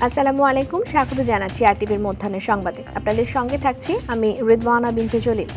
আসসালামু আলাইকুম, স্বাগত জানাচ্ছি আরটিভির মধ্যাহ্নের সংবাদে। আপনাদের সঙ্গে থাকছি আমি রিদওয়ানা বিনতে জলিল।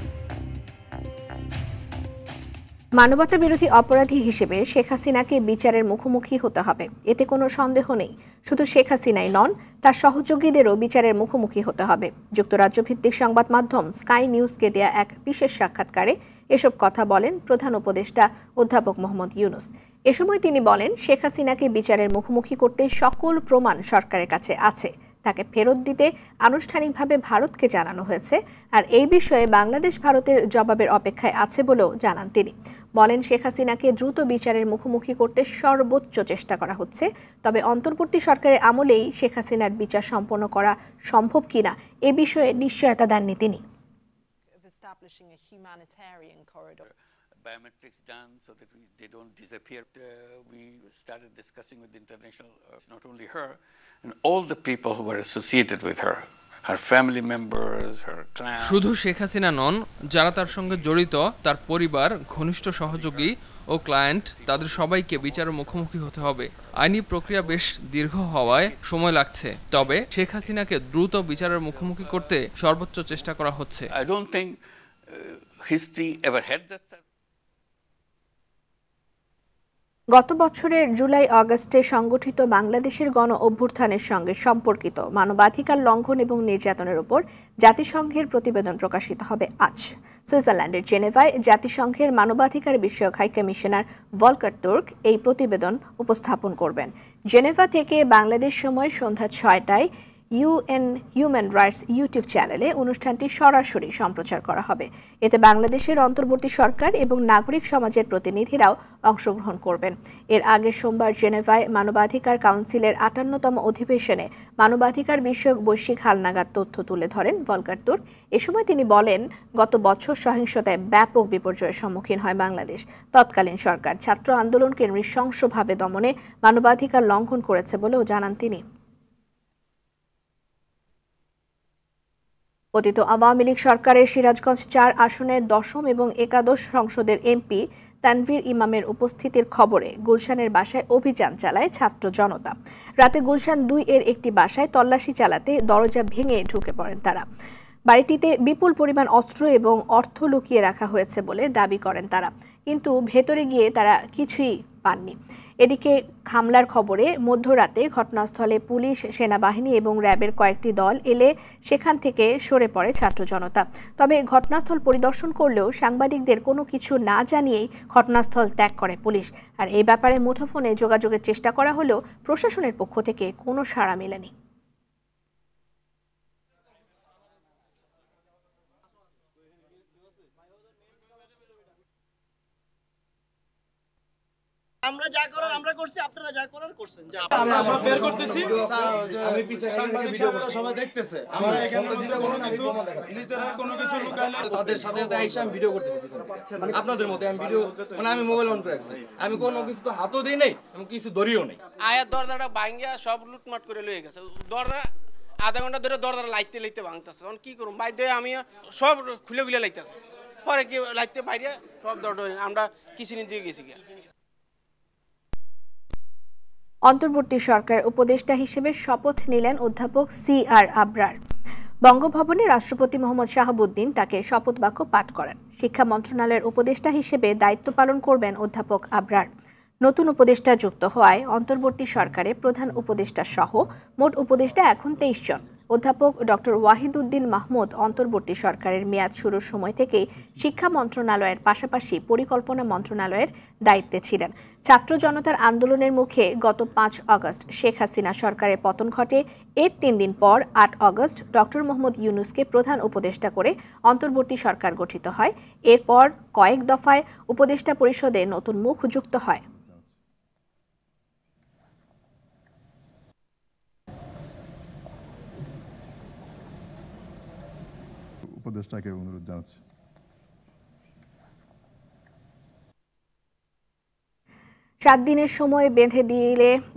মানবতা বিরোধী অপরাধী হিসেবে শেখ হাসিনাকে বিচারের মুখোমুখি হতে হবে, এতে কোনো সন্দেহ নেই। শুধু শেখ হাসিনাই নন, তার সহযোগীদেরও বিচারের মুখোমুখি হতে হবে। যুক্তরাজ্য ভিত্তিক সংবাদ মাধ্যম স্কাই নিউজকে দেয়া এক বিশেষ সাক্ষাৎকারে এসব কথা বলেন প্রধান উপদেষ্টা অধ্যাপক মোহাম্মদ ইউনূস। এ সময় তিনি বলেন, শেখ হাসিনাকে বিচারের মুখোমুখি করতে সকল প্রমাণ সরকারের কাছে আছে, তাকে ফেরত দিতে আনুষ্ঠানিকভাবে ভারতকে জানানো হয়েছে, আর এই বিষয়ে বাংলাদেশ ভারতের জবাবের অপেক্ষায় আছে বলেও জানান তিনি। বলেন, শেখ হাসিনাকে দ্রুত বিচারের মুখোমুখি করতে সর্বোচ্চ চেষ্টা করা হচ্ছে, তবে অন্তর্বর্তী সরকারের আমলেই শেখ হাসিনার বিচার সম্পন্ন করা সম্ভব কিনা এ বিষয়ে নিশ্চয়তা দেননি তিনি। Biometrics done so that they don't disappear. We started discussing with the international, not only her, and all the people who were associated with her, her family members, her clan. শুধু শেখ হাসিনা নন, যারা তার সঙ্গে জড়িত, তার পরিবার, ঘনিষ্ঠ সহযোগী ও ক্লায়েন্ট, তাদের সবাইকে বিচারের মুখোমুখি হতে হবে। আইনি প্রক্রিয়া বেশ দীর্ঘ হওয়ায় সময় লাগছে, তবে শেখ হাসিনাকে দ্রুত বিচারের মুখোমুখি করতে সর্বোচ্চ চেষ্টা করা হচ্ছে। I don't think history ever had that. গত বছরের জুলাই আগস্টে সংগঠিত বাংলাদেশের গণ অভ্যুত্থানের সঙ্গে সম্পর্কিত মানবাধিকার লঙ্ঘন এবং নির্যাতনের উপর জাতিসংঘের প্রতিবেদন প্রকাশিত হবে আজ। সুইজারল্যান্ডের জেনেভায় জাতিসংঘের মানবাধিকার বিষয়ক হাই কমিশনার ভলকার তুর্ক এই প্রতিবেদন উপস্থাপন করবেন। জেনেভা থেকে বাংলাদেশ সময় সন্ধ্যা ৬টায় ইউএন হিউম্যান রাইটস ইউটিউব চ্যানেলে অনুষ্ঠানটি সরাসরি সম্প্রচার করা হবে। এতে বাংলাদেশের অন্তর্বর্তী সরকার এবং নাগরিক সমাজের প্রতিনিধিরাও অংশগ্রহণ করবেন। এর আগে সোমবার জেনেভায় মানবাধিকার কাউন্সিলের ৫৮তম অধিবেশনে মানবাধিকার বিষয়ক বৈশ্বিক হালনাগাদ তথ্য তুলে ধরেন ভলকার তুর্ক। এ সময় তিনি বলেন, গত বছর সহিংসতায় ব্যাপক বিপর্যয়ের সম্মুখীন হয় বাংলাদেশ। তৎকালীন সরকার ছাত্র আন্দোলনকে নৃশংসভাবে দমনে মানবাধিকার লঙ্ঘন করেছে বলেও জানান তিনি। পতিত আওয়ামী লীগ সরকারের সিরাজগঞ্জ ৪ আসনের ১০ম এবং একাদশ সংসদের এমপি তানভীর ইমামের উপস্থিতির খবরে গুলশানের বাসায় অভিযান চালায় ছাত্র জনতা। রাতে গুলশান ২ এর একটি বাসায় তল্লাশি চালাতে দরজা ভেঙে ঢুকে পড়েন তারা। বাড়িটিতে বিপুল পরিমাণ অস্ত্র এবং অর্থ লুকিয়ে রাখা হয়েছে বলে দাবি করেন তারা, কিন্তু ভেতরে গিয়ে তারা কিছুই পাননি। এদিকে হামলার খবরে মধ্যরাতে ঘটনাস্থলে পুলিশ, সেনাবাহিনী এবং র্যাবের কয়েকটি দল এলে সেখান থেকে সরে পড়ে ছাত্র জনতা। তবে ঘটনাস্থল পরিদর্শন করলেও সাংবাদিকদের কোনো কিছু না জানিয়েই ঘটনাস্থল ত্যাগ করে পুলিশ। আর এই ব্যাপারে মুঠোফোনে যোগাযোগের চেষ্টা করা হলেও প্রশাসনের পক্ষ থেকে কোনো সাড়া মেলেনি। আমরা যা করার আমরা করছি, আপনারা যা করার করছেন। আমরা সব বের করতেছি, আমি পিছনে সাংবাদিক সাহেবরা সবাই দেখতেছে। আমরা এখানে মধ্যে কোনো কিছু নিজেরা কোনো কিছু লুকায় না। তাদের সাথে এসে আমি ভিডিও করতেছি, আপনাদের মতে আমি ভিডিও, মানে আমি মোবাইল অন করে রাখছি, আমি কোনো কিছু তো হাতও দিই নাই, আমি কিছু ধরিও নাই। আয়ার দরজাটা ভাঙ্গিয়া সব লুটমাট করে লয়ে গেছে। দরজা আধা ঘন্টা ধরে দরজাটা লাইতে লাইতে ভাঙতেছে। এখন কি করুম, বাইরে আমি সব খুলে খুলে লাইতেছে। পরে কি লাইতে বাইরে সব দরজা আমরা কিছু নিতে গেছি। অন্তর্বর্তী সরকারের উপদেষ্টা হিসেবে শপথ নিলেন অধ্যাপক CR আবরার। বঙ্গভবনে রাষ্ট্রপতি মোহাম্মদ শাহাবুদ্দিন তাকে শপথ বাক্য পাঠ করেন। শিক্ষা মন্ত্রণালয়ের উপদেষ্টা হিসেবে দায়িত্ব পালন করবেন অধ্যাপক আবরার। নতুন উপদেষ্টা যুক্ত হওয়ায় অন্তর্বর্তী সরকারে প্রধান উপদেষ্টা সহ মোট উপদেষ্টা এখন ২৩ জন। অধ্যাপক ডক্টর ওয়াহিদুদ্দিন মাহমুদ অন্তর্বর্তী সরকারের মেয়াদ শুরুর সময় থেকেই শিক্ষা মন্ত্রণালয়ের পাশাপাশি পরিকল্পনা মন্ত্রণালয়ের দায়িত্বে ছিলেন। ছাত্র জনতার আন্দোলনের মুখে গত ৫ আগস্ট শেখ হাসিনা সরকারের পতন ঘটে। এর ৩ দিন পর ৮ আগস্ট ডক্টর মোহাম্মদ ইউনূসকে প্রধান উপদেষ্টা করে অন্তর্বর্তী সরকার গঠিত হয়। এরপর কয়েক দফায় উপদেষ্টা পরিষদে নতুন মুখ যুক্ত হয়। উপদেষ্টাকে অনুরোধ জানাচ্ছি। ৭ দিনের সময় বেঁধে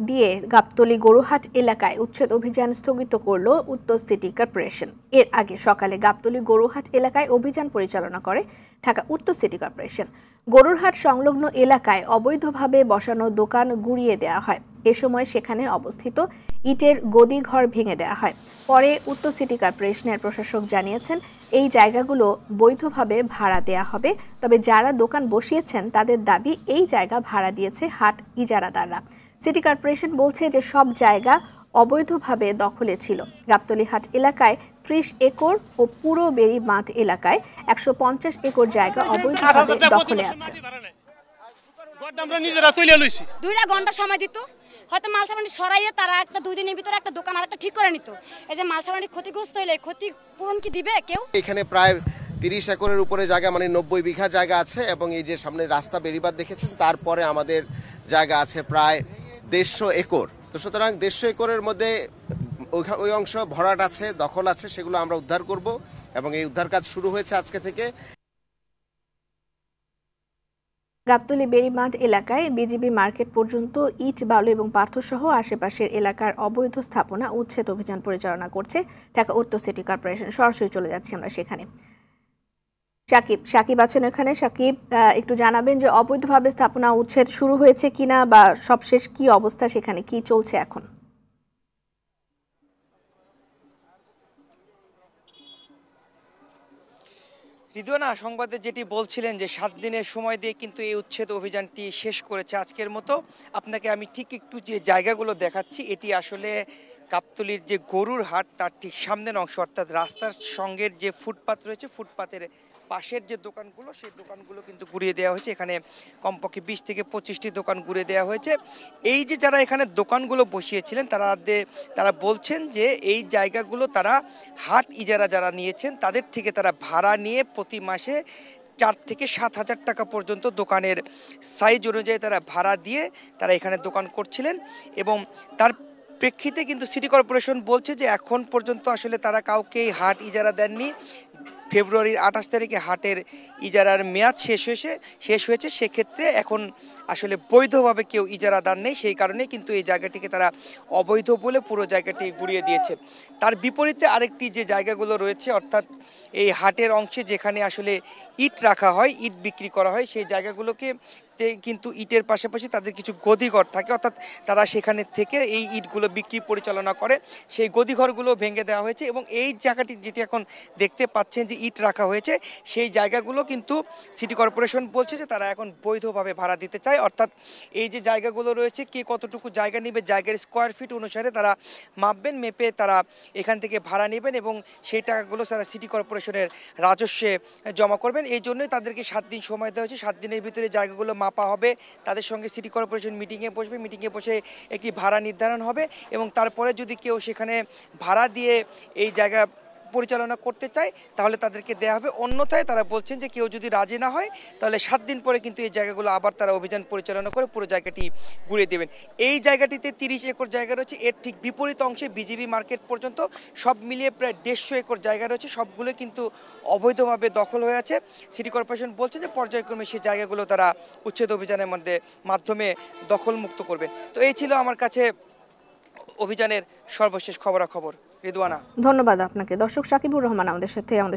দিয়ে গাবতলী গরুহাট এলাকায় উচ্ছেদ অভিযান স্থগিত করল উত্তর সিটি কর্পোরেশন। এর আগে সকালে গাবতলী গরুহাট এলাকায় অভিযান পরিচালনা করে ঢাকা উত্তর সিটি কর্পোরেশন। গরুরহাট সংলগ্ন এলাকায় অবৈধভাবে বসানো দোকান গুঁড়িয়ে দেওয়া হয়। এ সময় সেখানে অবস্থিত ইটের গদিঘর ভেঙে দেওয়া হয়। পরে উত্তর সিটি কর্পোরেশনের প্রশাসক জানিয়েছেন, এই জায়গাগুলো বৈধভাবে ভাড়া দেয়া হবে। তবে যারা দোকান বসিয়েছেন তাদের দাবি, এই জায়গা ভাড়া দিয়েছে হাট ইজারাদাররা। সিটি কর্পোরেশন বলছে যে সব জায়গা অবৈধভাবে দখলে ছিল। গাবতলীহাট এলাকায় 30 একর ও পুরো বেড়ি বাঁধ এলাকায় 150 একর জায়গা অবৈধভাবে দখলে আছে। 2 ঘন্টা সময় দিত, হয়তো মালসাবাড়ি সরাইয়ে তারা একটা 2 দিনের ভিতরে একটা দোকান আর একটা ঠিক করে নিত। এই যে মালসাবাড়ি ক্ষতিগ্রস্ত হইলে ক্ষতিপূরণ কি দিবে কেউ? এখানে প্রায় 30 একরের উপরে জায়গা, মানে 90 বিঘা জায়গা আছে, এবং এই যে সামনে রাস্তা বেড়িবাঁধ দেখেছেন, তারপরে আমাদের জায়গা আছে প্রায় 150 একর। তো সুতরাং 150 একরের মধ্যে ওই অংশ ভরাট আছে, দখল আছে, সেগুলো আমরা উদ্ধার করব এবং এই উদ্ধার কাজ শুরু হয়েছে আজকে থেকে। গাবতলী বেড়িবাঁধ এলাকায় বিজিবি মার্কেট পর্যন্ত ইট, বালু এবং পাথরসহ আশেপাশের এলাকার অবৈধ স্থাপনা উচ্ছেদ অভিযান পরিচালনা করছে ঢাকা উত্তর সিটি কর্পোরেশন। সরাসরি চলে যাচ্ছি আমরা সেখানে। সাকিব আছেন এখানে। সাকিব, একটু জানাবেন যে অবৈধভাবে স্থাপনা উচ্ছেদ শুরু হয়েছে কিনা বা সবশেষ কি অবস্থা, সেখানে কি চলছে এখন? রিদওয়ানা, সংবাদে যেটি বলছিলেন যে 7 দিনের সময় দিয়ে কিন্তু এই উচ্ছেদ অভিযানটি শেষ করেছে আজকের মতো। আপনাকে আমি ঠিক একটু যে জায়গাগুলো দেখাচ্ছি, এটি আসলে গাবতলীর যে গরুর হাট তার ঠিক সামনের অংশ, অর্থাৎ রাস্তার সঙ্গের যে ফুটপাত রয়েছে, ফুটপাতের পাশের যে দোকানগুলো, সেই দোকানগুলো কিন্তু ঘুরিয়ে দেওয়া হয়েছে। এখানে কমপক্ষে 20 থেকে 25টি দোকান ঘুরিয়ে দেওয়া হয়েছে। এই যে যারা এখানে দোকানগুলো বসিয়েছিলেন তারা বলছেন যে এই জায়গাগুলো তারা হাট ইজারা যারা নিয়েছেন তাদের থেকে তারা ভাড়া নিয়ে প্রতি মাসে 4 থেকে 7 হাজার টাকা পর্যন্ত দোকানের সাইজ অনুযায়ী তারা ভাড়া দিয়ে তারা এখানে দোকান করছিলেন। এবং তার প্রেক্ষিতে কিন্তু সিটি কর্পোরেশন বলছে যে এখন পর্যন্ত আসলে তারা কাউকে হাট ইজারা দেননি। ফেব্রুয়ারির 28 তারিখে হাটের ইজারার মেয়াদ শেষ হয়েছে। সেক্ষেত্রে এখন আসলে বৈধভাবে কেউ ইজারাদার নেই, সেই কারণে কিন্তু এই জায়গাটিকে তারা অবৈধ বলে পুরো জায়গাটি ঘুরিয়ে দিয়েছে। তার বিপরীতে আরেকটি যে জায়গাগুলো রয়েছে, অর্থাৎ এই হাটের অংশে যেখানে আসলে ইট রাখা হয়, ইট বিক্রি করা হয়, সেই জায়গাগুলোকে কিন্তু ইটের পাশাপাশি তাদের কিছু গদিঘর থাকে, অর্থাৎ তারা সেখানে থেকে এই ইটগুলো বিক্রি পরিচালনা করে। সেই গদিঘরগুলো ভেঙে দেওয়া হয়েছে এবং এই জায়গাটি যেটি এখন দেখতে পাচ্ছেন যে ইট রাখা হয়েছে, সেই জায়গাগুলো কিন্তু সিটি কর্পোরেশন বলছে যে তারা এখন বৈধভাবে ভাড়া দিতে চায়। অর্থাৎ এই যে জায়গাগুলো রয়েছে, কে কতটুকু জায়গা নেবে, জায়গার স্কোয়ার ফিট অনুসারে তারা মাপবেন, মেপে তারা এখান থেকে ভাড়া নেবেন এবং সেই টাকাগুলো তারা সিটি কর্পোরেশনের রাজস্বে জমা করবেন। এই জন্যই তাদেরকে 7 দিন সময় দেওয়া হয়েছে। 7 দিনের ভিতরে জায়গাগুলো মাপা হবে, তাদের সঙ্গে সিটি কর্পোরেশন মিটিংয়ে বসে একটি ভাড়া নির্ধারণ হবে এবং তারপরে যদি কেউ সেখানে ভাড়া দিয়ে এই জায়গা পরিচালনা করতে চায় তাহলে তাদেরকে দেওয়া হবে। অন্যথায় তারা বলছেন যে কেউ যদি রাজি না হয় তাহলে 7 দিন পরে কিন্তু এই জায়গাগুলো আবার তারা অভিযান পরিচালনা করে পুরো জায়গাটি ঘুরিয়ে দেবেন। এই জায়গাটিতে 30 একর জায়গা রয়েছে, এর ঠিক বিপরীত অংশে বিজিবি মার্কেট পর্যন্ত সব মিলিয়ে প্রায় 150 একর জায়গা রয়েছে। সবগুলো কিন্তু অবৈধভাবে দখল হয়ে আছে। সিটি কর্পোরেশন বলছে যে পর্যায়ক্রমে সেই জায়গাগুলো তারা উচ্ছেদ অভিযানের মাধ্যমে দখলমুক্ত করবেন। তো এই ছিল আমার কাছে অভিযানের সর্বশেষ খবরাখবর। রিদওয়ানা, ধন্যবাদ আপনাকে। দর্শক, সাকিবুর রহমান আমাদের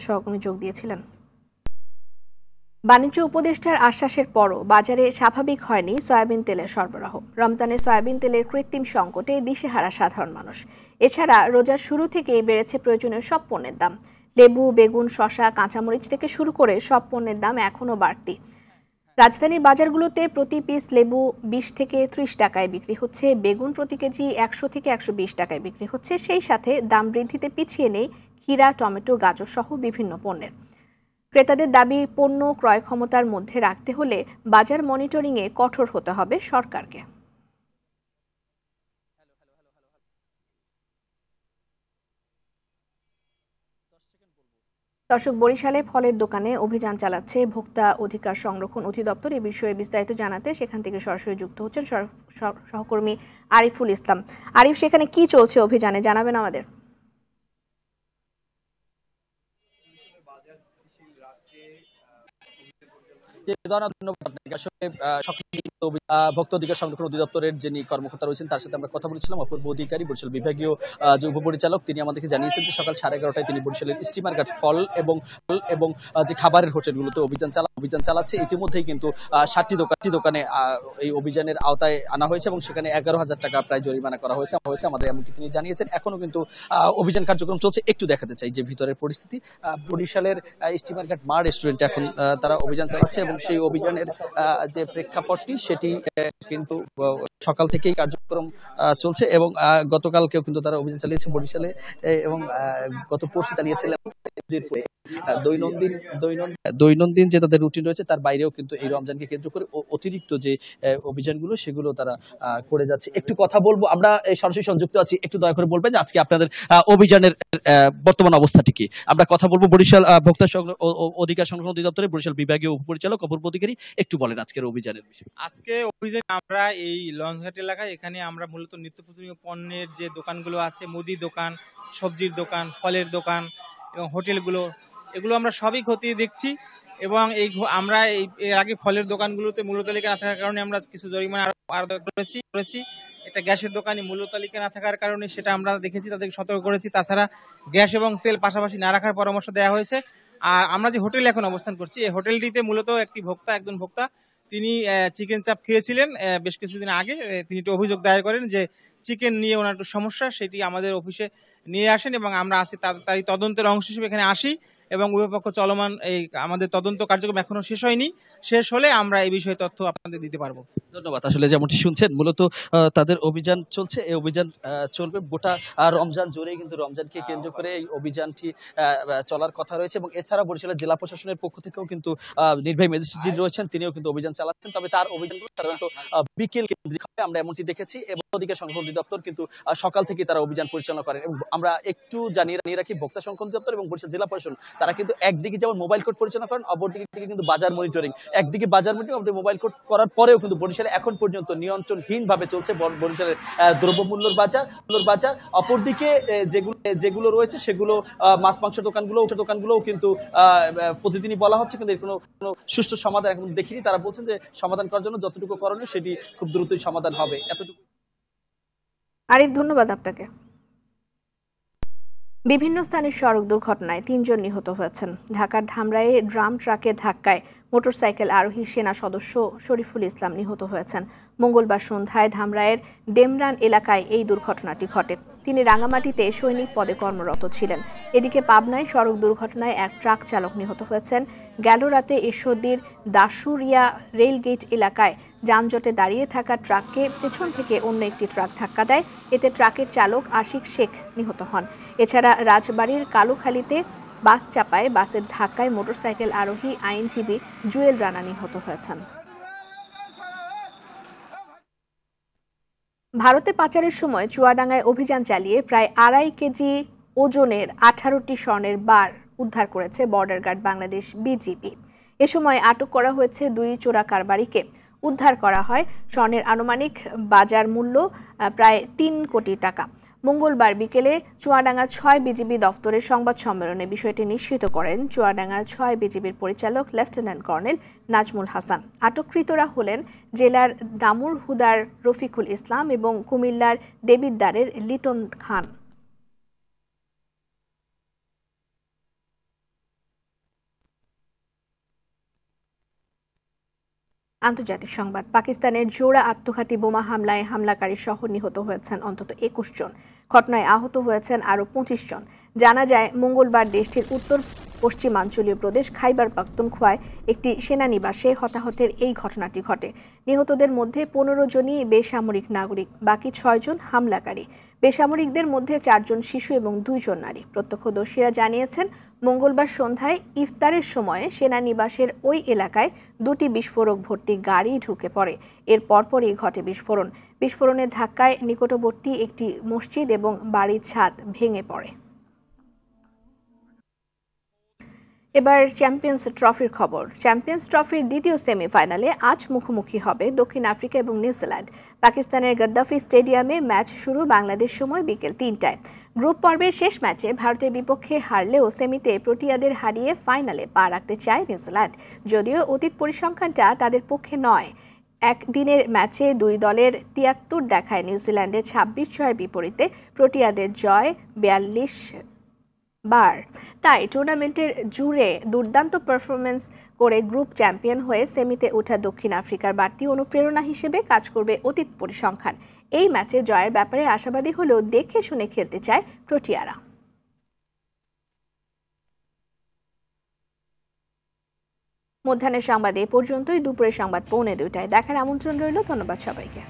সহকর্মী যোগ দিয়েছিলেন। বাণিজ্য উপদেষ্টার আশ্বাসের পরও বাজারে স্বাভাবিক হয়নি সয়াবিন তেলের সরবরাহ। রমজানে সয়াবিন তেলের কৃত্রিম সংকটে দিশেহারা সাধারণ মানুষ। এছাড়া রোজার শুরু থেকেই বেড়েছে প্রয়োজনীয় সব পণ্যের দাম। লেবু, বেগুন, শসা, কাঁচামরিচ থেকে শুরু করে সব পণ্যের দাম এখনও বাড়তি। রাজধানীর বাজারগুলোতে প্রতি পিস লেবু 20 থেকে 30 টাকায় বিক্রি হচ্ছে, বেগুন প্রতি কেজি 100 থেকে 120 টাকায় বিক্রি হচ্ছে। সেই সাথে দাম বৃদ্ধিতে পিছিয়ে নেই ক্ষীরা, টমেটো, গাজর সহ বিভিন্ন পণ্যের। ক্রেতাদের দাবি, পণ্য ক্রয় ক্ষমতার মধ্যে রাখতে হলে বাজার মনিটরিংয়ে কঠোর হতে হবে সরকারকে। দর্শক, বরিশালে ফলের দোকানে অভিযান চালাচ্ছে ভোক্তা অধিকার সংরক্ষণ অধিদপ্তর। এ বিষয়ে বিস্তারিত জানাতে সেখান থেকে সরাসরি যুক্ত হচ্ছেন সহকর্মী আরিফুল ইসলাম। আরিফ, সেখানে কি চলছে অভিযানে জানাবেন আমাদের। ধন্যবাদ আপনাকে। আসলে ভোক্তা অধিকার সংরক্ষণ অধিদপ্তরের যিনি কর্মকর্তা রয়েছেন তার সাথে আমরা কথা বলেছিলাম। অপূর্ব অধিকারী, বরিশাল বিভাগীয় যে উপপরিচালক, তিনি আমাদেরকে জানিয়েছেন যে সকাল 11:30টায় তিনি বরিশালের স্টিমার ঘাট ফল এবং যে খাবারের হোটেলগুলোতে অভিযান চালাচ্ছে। ইতিমধ্যেই কিন্তু 60টি দোকানে এই অভিযানের আওতায় আনা হয়েছে এবং সেখানে 11,000 টাকা প্রায় জরিমানা করা হয়েছে আমাদের, এমনকি তিনি জানিয়েছেন। এখনো কিন্তু অভিযান কার্যক্রম চলছে। একটু দেখাতে চাই যে ভিতরের পরিস্থিতি। বরিশালের স্টিমার ঘাট মা রেস্টুরেন্টে এখন তারা অভিযান চালাচ্ছে এবং সেই অভিযানের যে প্রেক্ষাপটটি সেটি কিন্তু সকাল থেকেই কার্যক্রম চলছে এবং গতকালকেও কিন্তু তারা অভিযান চালিয়েছে বরিশালে এবং গত পরশু চালিয়েছিলেন দৈনন্দিন যে তাদের রুটিন রয়েছে তার বাইরেও কিন্তু এই রমজানকে কেন্দ্র করে অতিরিক্ত যে অভিযানগুলো সেগুলো তারা করে যাচ্ছে। একটু কথা বলবো, আমরা সরাসরি সংযুক্ত আছি, একটু দয়া করে বলবেন যে আজকে আপনাদের অভিযানের বর্তমান অবস্থাটি কি। আমরা কথা বলবো বরিশাল ভোক্তা অধিকার সংরক্ষণ অধিদপ্তরের বরিশাল বিভাগীয় উপপরিচালক অপূর্ব অধিকারী। একটু বলেন আজকের অভিযানের বিষয়। আজকে অভিযানে আমরা এই লঞ্চঘাট এলাকায় এখানে আমরা মূলত নিত্য প্রয়োজনীয় পণ্যের যে দোকানগুলো আছে, মুদি দোকান, সবজির দোকান, ফলের দোকান এবং হোটেলগুলো, এগুলো আমরা সবই খতিয়ে দেখছি এবং আমরা এর আগে ফলের দোকানগুলোতে মূল্য তালিকা না থাকার কারণে আমরা কিছু জরিমানা আরোপ করেছি। একটা গ্যাসের দোকানে মূল্য তালিকা না থাকার কারণে সেটা আমরা দেখেছি, তাদেরকে সতর্ক করেছি। তাছাড়া গ্যাস এবং তেল পাশাপাশি না রাখার পরামর্শ দেওয়া হয়েছে। আর আমরা যে হোটেলে এখন অবস্থান করছি, এই হোটেলটিতে মূলত একজন ভোক্তা তিনি চিকেন চাপ খেয়েছিলেন বেশ কিছুদিন আগে। তিনি একটু অভিযোগ দায়ের করেন যে চিকেন নিয়ে ওনার একটু সমস্যা, সেটি আমাদের অফিসে নিয়ে আসেন এবং আমরা আসি তারই তদন্তের অংশ হিসেবে এখানে আসি এবং উভয় পক্ষ চলমান এই আমাদের তদন্ত কার্যক্রম এখনো শেষ হয়নি। শেষ হলে আমরা এই বিষয়ে তথ্য আপনাদের দিতে পারবো। ধন্যবাদ। আসলে যেমনটি শুনছেন মূলত তাদের অভিযান চলছে, এই অভিযান চলবে গোটা রমজান জুড়েই। কিন্তু রমজানকে কেন্দ্র করে এই অভিযানটি চলার কথা রয়েছে এবং এছাড়া বরিশালের জেলা প্রশাসনের পক্ষ থেকেও কিন্তু নির্বাহী ম্যাজিস্ট্রেট যিনি রয়েছেন তিনিও কিন্তু অভিযান চালাচ্ছেন। তবে তার অভিযানগুলো সাধারণত বিকেল কেন্দ্রিক হয়, আমরা এমনটি দেখেছি। এবং অধিকার সংরক্ষণ অধিদপ্তর কিন্তু সকাল থেকে তারা অভিযান পরিচালনা করেন। এবং আমরা একটু জানিয়ে রাখি, ভোক্তা সংরক্ষণ অধিদপ্তর এবং বরিশাল জেলা প্রশাসন তারা কিন্তু একদিকে যেমন মোবাইল কোড পরিচালনা করেন, অপরদিকে কিন্তু বাজার মনিটরিং, একদিকে বাজার মনিটরিং, মোবাইল কোড করার পরেও কিন্তু বরিশালে এখন পর্যন্ত নিয়ন্ত্রণহীন ভাবে চলছে বরিশালের দ্রব্যমূল্যের বাজার। অপরদিকে যেগুলো রয়েছে সেগুলো মাছ মাংস দোকানগুলোও কিন্তু প্রতিদিনই বলা হচ্ছে, কিন্তু এর কোনো সুষ্ঠু সমাধান এখন দেখিনি। তারা বলছেন যে সমাধান করার জন্য যতটুকু করণীয় সেটি খুব দ্রুতই সমাধান হবে। এতটুকু। আরিফ, ধন্যবাদ আপনাকে। বিভিন্ন স্থানে সড়ক দুর্ঘটনায় 3 জন নিহত হয়েছেন। ঢাকার ধামরাইয়ে ড্রাম ট্রাকের ধাক্কায় মোটরসাইকেল আরোহী সেনা সদস্য শরীফুল ইসলাম নিহত হয়েছেন। মঙ্গলবার সন্ধ্যায় ধামরাইয়ের ডেমরান এলাকায় এই দুর্ঘটনাটি ঘটে। তিনি রাঙামাটিতে সৈনিক পদে কর্মরত ছিলেন। এদিকে পাবনায় সড়ক দুর্ঘটনায় এক ট্রাক চালক নিহত হয়েছেন। গেল রাতে ঈশ্বরদীর দাসুরিয়া রেলগেট এলাকায় যানজটে দাঁড়িয়ে থাকা ট্রাককে পেছন থেকে অন্য একটি ট্রাক ধাক্কা দেয়। এতে ট্রাকের চালক আশিক শেখ নিহত হন। এছাড়া রাজবাড়ীর কালুখালীতে বাস চাপায় বাসের ধাক্কায় মোটরসাইকেল আরোহী আইনজীবী জুয়েল রানা নিহত হয়েছেন। ভারতে পাচারের সময় চুয়াডাঙ্গায় অভিযান চালিয়ে প্রায় 2.5 কেজি ওজনের 18টি স্বর্ণের বার উদ্ধার করেছে বর্ডার গার্ড বাংলাদেশ বিজিবি। এ সময় আটক করা হয়েছে 2 চোরা কারবারিকে। উদ্ধার করা হয় স্বর্ণের আনুমানিক বাজার মূল্য প্রায় 3 কোটি টাকা। মঙ্গলবার বিকেলে চুয়াডাঙ্গা 6 বিজিবি দফতরের সংবাদ সম্মেলনে বিষয়টি নিশ্চিত করেন চুয়াডাঙ্গা 6 বিজিবির পরিচালক লেফটেন্যান্ট কর্নেল নাজমুল হাসান। আটককৃতরা হলেন জেলার দামুর হুদার রফিকুল ইসলাম এবং কুমিল্লার দেবিদ্দারের লিটন খান। আন্তর্জাতিক সংবাদ। পাকিস্তানের জোড়া আত্মঘাতী বোমা হামলায় হামলাকারী সহ নিহত হয়েছেন অন্তত 21 জন। ঘটনায় আহত হয়েছেন আরও 25 জন। জানা যায় মঙ্গলবার দেশটির উত্তর পশ্চিমাঞ্চলীয় প্রদেশ খাইবার পাখতুনখোয়ায় একটি সেনানিবাসে হতাহতের এই ঘটনাটি ঘটে। নিহতদের মধ্যে 15 জনই বেসামরিক নাগরিক, বাকি 6 জন হামলাকারী। বেসামরিকদের মধ্যে 4 জন শিশু এবং 2 জন নারী। প্রত্যক্ষদর্শীরা জানিয়েছেন মঙ্গলবার সন্ধ্যায় ইফতারের সময় সেনানিবাসের ওই এলাকায় 2টি বিস্ফোরক ভর্তি গাড়ি ঢুকে পড়ে। এর পরপরই ঘটে বিস্ফোরণ। বিস্ফোরণের ধাক্কায় নিকটবর্তী একটি মসজিদ এবং বাড়ির ছাদ ভেঙে পড়ে। এবার চ্যাম্পিয়ন্স ট্রফির খবর। চ্যাম্পিয়ন্স ট্রফির দ্বিতীয় সেমিফাইনালে আজ মুখোমুখি হবে দক্ষিণ আফ্রিকা এবং নিউজিল্যান্ড। পাকিস্তানের গদ্দাফি স্টেডিয়ামে ম্যাচ শুরু বাংলাদেশ সময় বিকেল ৩টায়। গ্রুপ পর্বের শেষ ম্যাচে ভারতের বিপক্ষে হারলেও সেমিতে প্রোটিয়াদের হারিয়ে ফাইনালে পা রাখতে চায় নিউজিল্যান্ড। যদিও অতীত পরিসংখ্যানটা তাদের পক্ষে নয়। একদিনের ম্যাচে দুই দলের ৭৩ দেখায় নিউজিল্যান্ডের ২৬ জয়ের বিপরীতে প্রোটিয়াদের জয় ৪২ বার। তাই টুর্নামেন্টের জুড়ে দুর্দান্ত পারফরমেন্স করে গ্রুপ চ্যাম্পিয়ন হয়ে সেমিতে ওঠা দক্ষিণ আফ্রিকার বাড়তি অনুপ্রেরণা হিসেবে কাজ করবে অতীত পরিসংখ্যান। এই ম্যাচে জয়ের ব্যাপারে আশাবাদী হলেও দেখে শুনে খেলতে চায় প্রোটিয়ারা। মধ্যাহ্নের সংবাদ এ পর্যন্তই। দুপুরের সংবাদ ১:৩০ দেখার আমন্ত্রণ রইল। ধন্যবাদ সবাইকে।